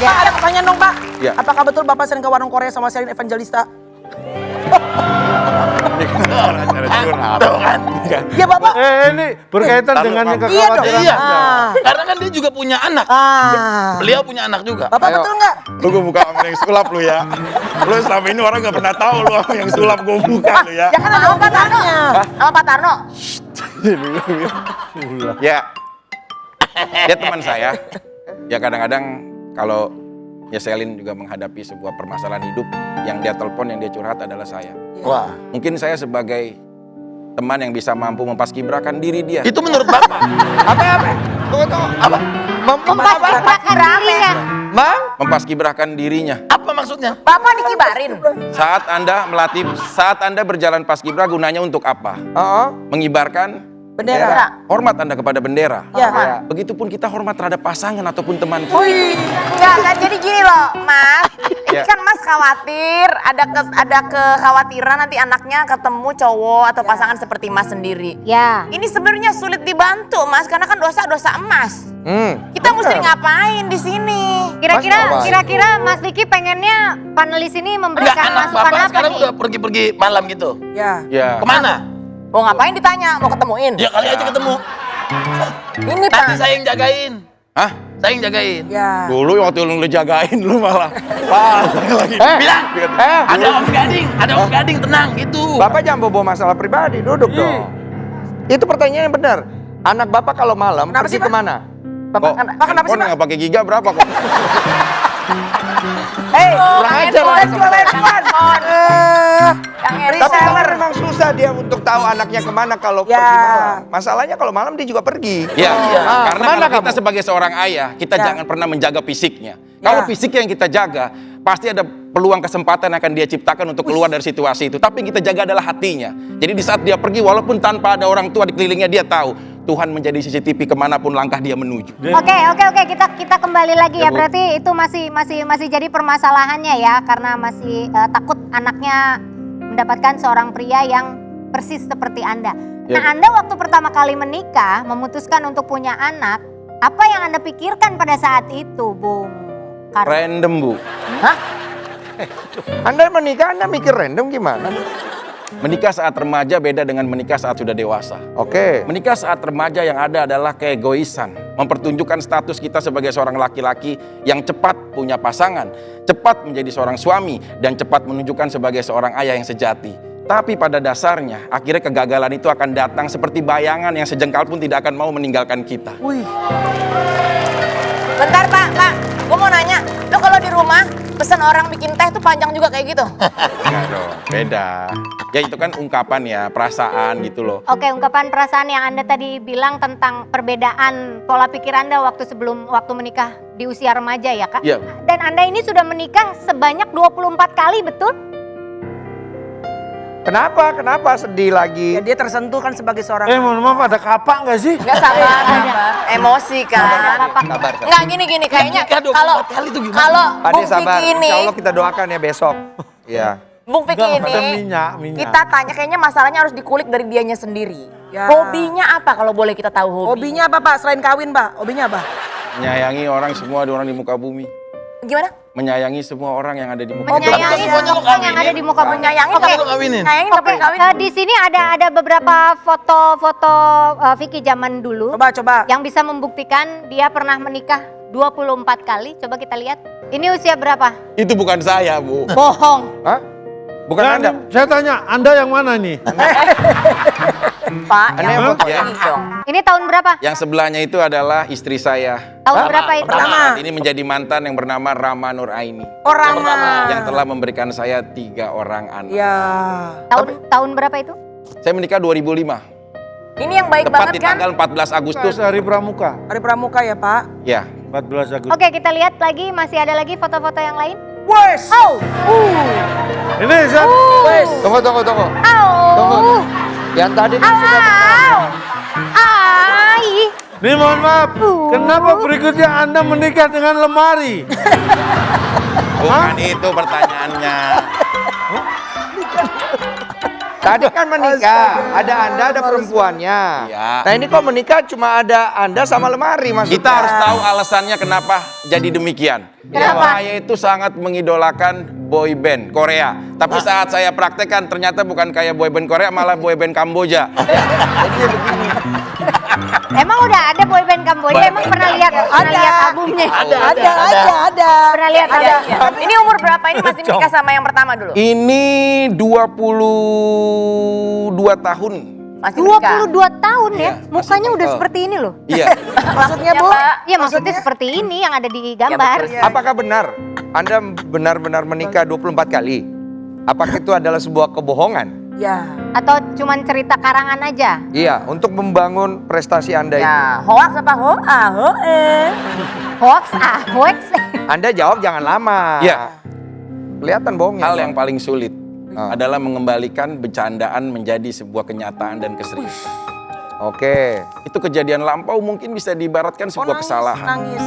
Pak, ada pertanyaan dong, Pak. Ya. Apakah betul Bapak sering ke warung Korea sama Sherlyn Evangelista? Tuh kan? Iya, Bapak. Ini berkaitan dengan yang Iya dong. kekhawatiran Iya. Anda. Karena kan dia juga punya anak. Beliau punya anak juga. Bapak betul nggak? Lu gue buka sama yang sulap lu ya. Lu selama ini orang gak pernah tahu lu sama yang sulap gue buka lu ya. Ya kan ada Pak Tarno. Sama Pak Tarno. Ya. Dia teman saya. Ya kadang-kadang kalau ya Sherlyn juga menghadapi sebuah permasalahan hidup, yang dia telepon, yang dia curhat adalah saya. Wah. Mungkin saya sebagai teman yang bisa mampu mempaskibrakan diri dia. Itu menurut Bapak. Apa? Tunggu. Apa? Pakai dirinya. Mempaskibrakan dirinya. Apa maksudnya? Bapak dikibarin. Saat Anda berjalan paskibra gunanya untuk apa? Mengibarkan Bendera. hormat Anda kepada bendera. Ya. Begitupun kita hormat terhadap pasangan ataupun teman kita. Enggak kan, jadi gini loh, Mas. Ini Ya. kan Mas khawatir, ada kekhawatiran nanti anaknya ketemu cowok atau pasangan seperti Mas sendiri. Ya. Ini sebenarnya sulit dibantu, Mas, karena kan dosa-dosa emas. Kita mesti ngapain di sini? Kira-kira Mas Vicky pengennya panelis ini Enggak, memberikan anak masukan Bapak apa sekarang nih? udah pergi-pergi malam gitu. Ya. Ya. Kemana? Mau ngapain ditanya? Mau ketemuin? Ya kali aja ketemu. Ini Nanti Pak. saya yang jagain. Hah? Saya yang jagain. Ya. Dulu waktu lu jagain lu malah. Lagi. Bilang, ada Om Gading, tenang gitu. Bapak jangan bawa masalah pribadi, duduk dong. Itu pertanyaan yang benar. Anak Bapak kalau malam Kenapa pergi sih, Pak? kemana? Kok Pak, kenapa sih, handphone Pak? nggak pakai giga berapa kok? Kurang ajar lah. Jual handphone. Tapi memang susah dia untuk tahu anaknya kemana kalau Ya. pergi malam. Masalahnya kalau malam dia juga pergi. Ya, karena kemana kalau kita kamu? sebagai seorang ayah, kita Ya. jangan pernah menjaga fisiknya. Kalau fisik yang kita jaga, pasti ada peluang kesempatan yang akan dia ciptakan untuk keluar dari situasi itu. Tapi yang kita jaga adalah hatinya. Jadi di saat dia pergi, walaupun tanpa ada orang tua di kelilingnya, dia tahu Tuhan menjadi CCTV kemanapun langkah dia menuju. Oke, kita kembali lagi Ya, ya. Bu. Berarti itu masih jadi permasalahannya ya, karena masih takut anaknya mendapatkan seorang pria yang persis seperti Anda. Ya. Nah, Anda waktu pertama kali menikah, memutuskan untuk punya anak, apa yang Anda pikirkan pada saat itu, Bung Karno? Random, Bu. Anda menikah, Anda mikir random gimana? Menikah saat remaja beda dengan menikah saat sudah dewasa. Oke. Menikah saat remaja yang ada adalah keegoisan, mempertunjukkan status kita sebagai seorang laki-laki yang cepat punya pasangan, cepat menjadi seorang suami, dan cepat menunjukkan sebagai seorang ayah yang sejati. Tapi pada dasarnya, akhirnya kegagalan itu akan datang seperti bayangan yang sejengkal pun tidak akan mau meninggalkan kita. Bentar Pak, gue mau nanya, lo kalau di rumah pesan orang bikin teh tuh panjang juga kayak gitu? Enggak dong, beda. Ya itu kan ungkapan ya, perasaan gitu loh. Oke, ungkapan perasaan yang Anda tadi bilang tentang perbedaan pola pikir Anda waktu menikah di usia remaja ya Kak? Iya. Dan Anda ini sudah menikah sebanyak 24 kali, betul? Kenapa sedih lagi? Ya, dia tersentuh kan sebagai seorang. Mohon maaf, ada kapak nggak sih? Enggak sabar, emosi kan. Sabar. Enggak gini kayaknya Nikah 24 kalau kali tuh gimana? kalau Pak Bung De sabar. Vicky ini, Insya Allah kita doakan ya besok. Iya. Bung Vicky Enggak, ada ini, minyak. kita tanya kayaknya masalahnya harus dikulik dari dianya sendiri. Ya. Hobinya apa kalau boleh kita tahu hobi? Hobinya apa, Pak? Selain kawin, Pak? Hobinya apa? Menyayangi orang di muka bumi. Gimana? Menyayangi semua orang yang ada di muka bumi. Menyayangi pokoknya lo semua orang yang ada kawinin. di muka bumi. Menyayangi Oke. tapi Lo kawinin. Nyayangin tapi Oke, kawin. di sini ada beberapa foto Vicky zaman dulu Coba. yang bisa membuktikan dia pernah menikah 24 kali. Coba kita lihat. Ini usia berapa? Itu bukan saya, Bu. Bohong. Hah? Bukan Dan Anda. saya tanya, Anda yang mana nih? Pak, Anda yang foto ya? ini dong. Ini tahun berapa? Yang sebelahnya itu adalah istri saya. Tahun berapa itu? Pertama. Ini menjadi mantan yang bernama Rama Nuraini. Orang Yang telah memberikan saya 3 orang anak. Ya. Tahun berapa itu? Saya menikah 2005. Ini yang baik Tepat banget di kan? tanggal 14 Agustus. Hari Pramuka, Hari Pramuka ya, Pak? Ya. 14 Agustus. Oke, kita lihat lagi. Masih ada lagi foto-foto yang lain? Wes. Ini saya Tunggu. Tunggu. Yang tadi kan sudah Nih mohon maaf, kenapa berikutnya Anda menikah dengan lemari? Bukan itu pertanyaannya. Tadi kan menikah, ada Anda, ada perempuannya. Iya. Nah ini kok menikah cuma ada Anda sama lemari maksudnya. Kita harus tahu alasannya kenapa jadi demikian. Kenapa? Saya itu sangat mengidolakan boy band Korea. Tapi saat saya praktekkan ternyata bukan kayak boy band Korea, malah boy band Kamboja. Emang udah ada boyband Kamboja? Emang pernah lihat albumnya? Ada. Pernah lihat Ada. albumnya? Ini umur berapa? Ini masih nikah sama yang pertama dulu? Ini 22 tahun. Masih nikah? 22 tahun ya? Iya, Mukanya masih udah kental. seperti ini loh. Iya. Maksudnya Bu? Pak? Iya maksudnya seperti ini yang ada di gambar. betul. Apakah benar Anda benar-benar menikah 24 kali? Apakah itu adalah sebuah kebohongan? Ya. Atau cuman cerita karangan aja? Iya, untuk membangun prestasi Anda itu. Ya, hoax apa Hoax hoax. Anda jawab jangan lama. Iya. Kelihatan bohongnya. Hal yang paling sulit Ah. adalah mengembalikan bercandaan menjadi sebuah kenyataan dan keseriusan. Oke. Itu kejadian lampau mungkin bisa diibaratkan sebuah kesalahan. Nangis.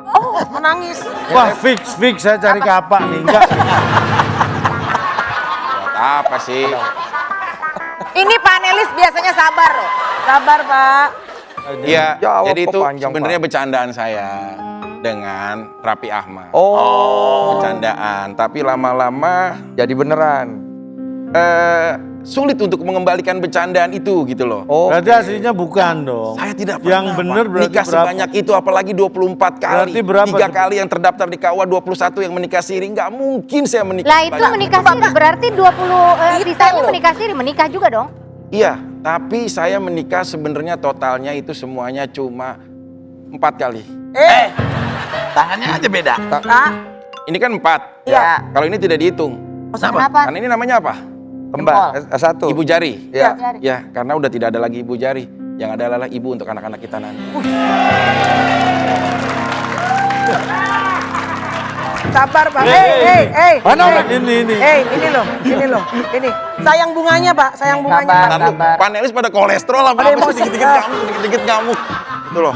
Oh, menangis. Wah, fix saya cari kapak nih. Enggak. Apa sih? Ini panelis biasanya sabar loh. Sabar, Pak. Iya, Jawab jadi kok itu panjang, sebenarnya Pak. bercandaan saya dengan Raffi Ahmad. Oh, Bercandaan, tapi lama-lama jadi beneran. sulit untuk mengembalikan bercandaan itu gitu loh. Oh, Berarti aslinya bukan dong. Saya tidak Yang pernah, bener Pak. berarti nikah berapa? sebanyak itu apalagi 24 kali. Berarti berapa 3 kali yang terdaftar di KUA, 21 yang menikah siri. Nggak mungkin saya menikah Lah itu sebanyak menikah siri berarti 20 sisanya menikah siri, menikah juga dong. Iya, tapi saya menikah sebenarnya totalnya itu semuanya cuma 4 kali. Tangannya aja beda. Ini kan 4. Iya. Kalau ini tidak dihitung. Kenapa? Karena ini namanya apa? kembar. Satu. Ibu jari. Ya. Ya, karena udah tidak ada lagi ibu jari. Yang ada adalah ibu untuk anak-anak kita nanti. Sabar, Pak. Mana ini? Ini loh. Ini. Sayang bunganya, Pak. Sayang bunganya. Lalu panelis pada kolesterol apa Ada sih emosi. dikit-dikit ngamuk. Itu loh.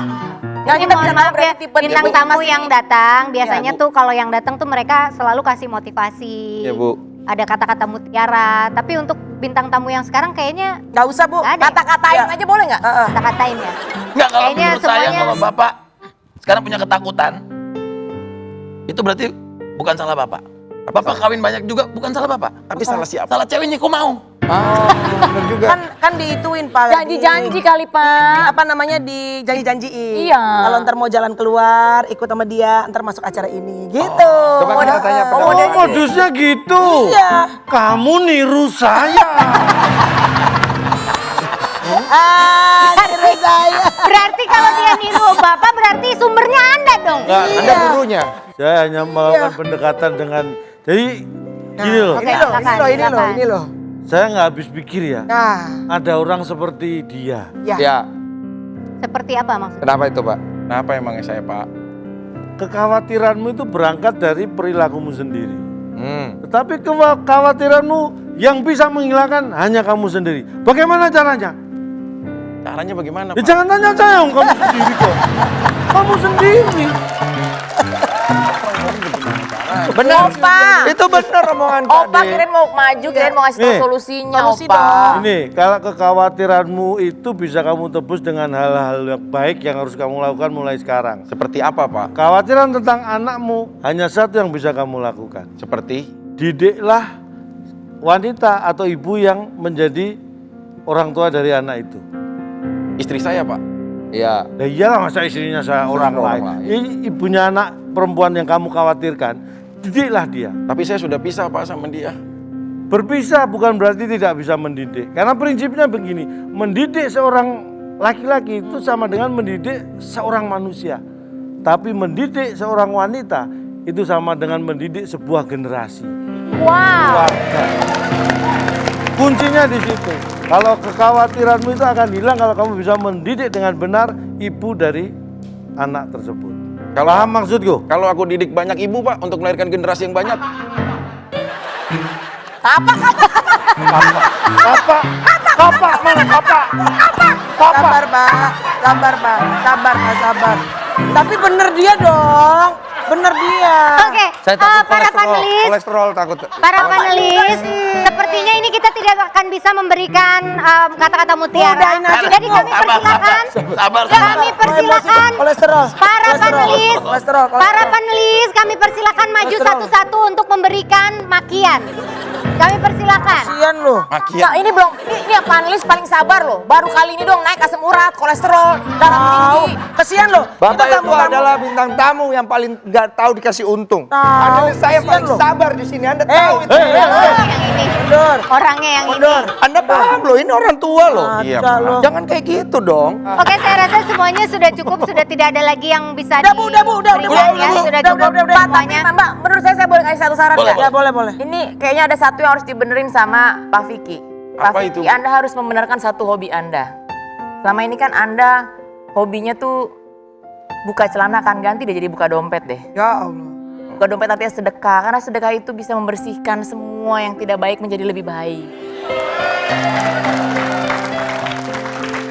Yang Ini kita mohon bisa maaf tahu ya, berarti tipe bintang dia tamu masih- yang datang biasanya Ya, Bu. tuh kalau yang datang tuh mereka selalu kasih motivasi. Ya, Bu. Ada kata-kata mutiara, tapi untuk bintang tamu yang sekarang kayaknya Nggak usah, Bu. nggak ada. Kata-katain Ya. aja boleh nggak? Kata-katain ya. Enggak, kalau Kayaknya menurut saya semuanya- kalau Bapak sekarang punya ketakutan, itu berarti bukan salah Bapak. Bapak kawin banyak juga bukan salah Bapak. Tapi salah siapa? Salah ceweknya kok mau. Bener juga. Kan diituin, Pak. Janji-janji kali, Pak. Apa namanya, di janji-janjiin. Iya. Kalau ntar mau jalan keluar, ikut sama dia, ntar masuk acara ini. Gitu. Coba kita tanya Oh, pendapat. modusnya gitu. Iya. Kamu niru saya. Niru saya. Berarti kalau dia niru Bapak berarti sumbernya Anda dong. Enggak, Anda gurunya. saya hanya melakukan pendekatan dengan. Jadi gini loh. Oke, Ini loh, silakan. ini loh. Saya nggak habis pikir ya. Nah, Ada orang seperti dia. ya. Ya. Seperti apa maksudnya? Kenapa itu, Pak? Kenapa emangnya saya, Pak? Kekhawatiranmu itu berangkat dari perilakumu sendiri. Hmm. Tetapi kekhawatiranmu yang bisa menghilangkan hanya kamu sendiri. Bagaimana caranya? Caranya bagaimana, Ya Pak? jangan tanya saya, kamu sendiri kok. Kamu sendiri. Benar. Opa. Itu benar omongan Pak Opa D. kirain mau maju, kirain mau ngasih tahu Nih. solusinya, Solusi Opa. dong. Ini, kalau kekhawatiranmu itu bisa kamu tebus dengan hal-hal yang baik yang harus kamu lakukan mulai sekarang. Seperti apa, Pak? Kekhawatiran tentang anakmu hanya satu yang bisa kamu lakukan. Seperti Didiklah wanita atau ibu yang menjadi orang tua dari anak itu. istri saya, Pak. Iya. Ya iyalah, masa istrinya saya orang Orang lain. lain. Ini ibunya anak perempuan yang kamu khawatirkan, didiklah dia. Tapi saya sudah pisah, Pak, sama dia. Berpisah bukan berarti tidak bisa mendidik. Karena prinsipnya begini, mendidik seorang laki-laki itu sama dengan mendidik seorang manusia. Tapi mendidik seorang wanita itu sama dengan mendidik sebuah generasi. Wow. Keluarga. Kuncinya di situ. Kalau kekhawatiranmu itu akan hilang kalau kamu bisa mendidik dengan benar ibu dari anak tersebut. Paham maksudku? Kalau aku didik banyak ibu, Pak, untuk melahirkan generasi yang banyak. Kapak mana kapak? Sabar, Pak. Sabar, Pak. Sabar. Tapi bener dia dong. Bener dia. Oke, Saya takut para panelis, kolesterol takut. para panelis, sepertinya ini kita tidak akan bisa memberikan kata-kata mutiara. Udahin aja. Jadi kami persilakan, kami persilakan Kolesterol. para panelis, Kolesterol. para panelis, kami persilakan maju Kolesterol. satu-satu untuk memberikan makian. Kami persilakan. Kasian loh. Makian. Nah, ini belum, ini panelis paling sabar loh. Baru kali ini dong naik asam urat, kolesterol, darah tinggi. Kasian loh. Bapak Kita itu adalah bintang tamu yang paling nggak tahu dikasih untung. Tahu, Panelis saya kasihan paling loh. sabar di sini. Anda tahu itu. Yang ini, Mundur. orangnya yang ini. Mundur. Anda paham loh, ini orang tua loh. Iya, Masa Pak. loh. Jangan kayak gitu dong. Oke, saya rasa semuanya sudah cukup, sudah tidak ada lagi yang bisa Udah, Bu, udah, Bu, udah, diberikan udah, ya, Bu, sudah udah, cukup udah, Pak, tapi semuanya. Mbak, menurut saya boleh kasih satu saran Boleh, nggak? Ya boleh. Ini kayaknya ada satu yang harus dibenerin sama Pak Vicky. Pak Apa Vicky, itu? Anda harus membenarkan satu hobi Anda. Selama ini kan Anda hobinya tuh buka celana, kan ganti deh jadi buka dompet deh. Ya Allah. Buka dompet artinya sedekah, karena sedekah itu bisa membersihkan semua yang tidak baik menjadi lebih baik.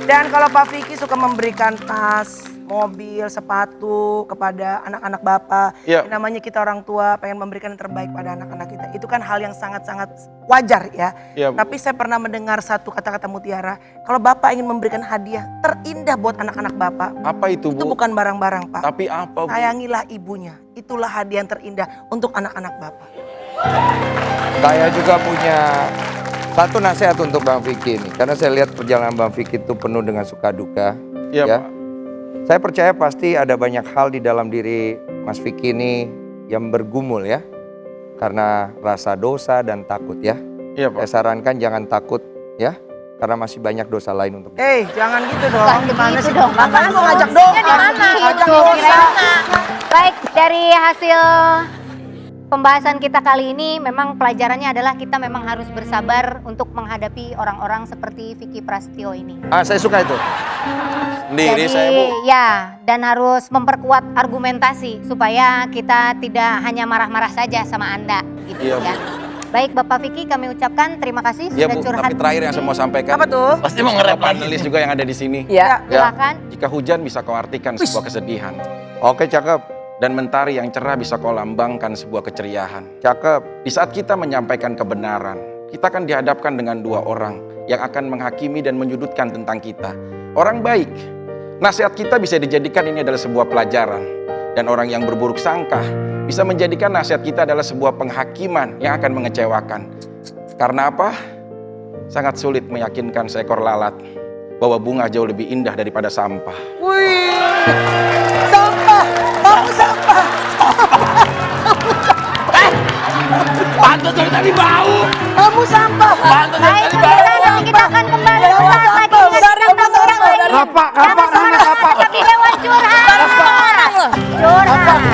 Dan kalau Pak Vicky suka memberikan tas, mobil, sepatu kepada anak-anak Bapak, Iya. yang namanya kita orang tua pengen memberikan yang terbaik pada anak-anak kita. Itu kan hal yang sangat-sangat wajar ya. Iya, Bu. Tapi saya pernah mendengar satu kata-kata mutiara, kalau Bapak ingin memberikan hadiah terindah buat anak-anak Bapak, Apa itu, itu Bu? bukan barang-barang, Pak. Tapi apa, Bu? Sayangilah ibunya. Itulah hadiah yang terindah untuk anak-anak Bapak. Saya juga punya satu nasihat untuk Bang Vicky ini. Karena saya lihat perjalanan Bang Vicky itu penuh dengan suka duka. Iya, ya. Pak. Saya percaya pasti ada banyak hal di dalam diri Mas Vicky ini yang bergumul ya. Karena rasa dosa dan takut ya. Iya, Saya Pak. sarankan jangan takut ya. Karena masih banyak dosa lain untuk Jangan gitu dong. Bukan Gimana begitu sih? dong. Bapak mau ngajak Solusinya doa. di mana? Ngajak Itu, doa. kirain. Baik, dari hasil pembahasan kita kali ini memang pelajarannya adalah kita memang harus bersabar untuk menghadapi orang-orang seperti Vicky Prasetyo ini. saya suka itu. Sendiri Jadi saya, Bu. ya, dan harus memperkuat argumentasi supaya kita tidak hanya marah-marah saja sama Anda gitu Iya, ya. Baik Bapak Vicky, kami ucapkan terima kasih Iya, sudah Bu. curhat. Tapi terakhir yang di saya mau sini. sampaikan. Apa tuh? Pasti mau nge-rap lagi. Panelis juga yang ada di sini. Ya. Silakan. Jika hujan bisa kau artikan sebuah kesedihan. Oke, cakep. Dan mentari yang cerah bisa kau lambangkan sebuah keceriaan. Cakep. Di saat kita menyampaikan kebenaran, kita akan dihadapkan dengan dua orang yang akan menghakimi dan menyudutkan tentang kita. Orang baik. Nasihat kita bisa dijadikan ini adalah sebuah pelajaran. Dan orang yang berburuk sangka bisa menjadikan nasihat kita adalah sebuah penghakiman yang akan mengecewakan. Karena apa? Sangat sulit meyakinkan seekor lalat bahwa bunga jauh lebih indah daripada sampah. Wih, sampah, kamu sampah. Pantas dari tadi bau. Kamu sampah. Pantas dari Baik, tadi pemirsa, bau. nanti kita akan kembali sesaat lagi dengan bintang tamu yang lain. Kapak, Jangan namanya kemana-mana, kapak. tapi lewat curhat. Curhat.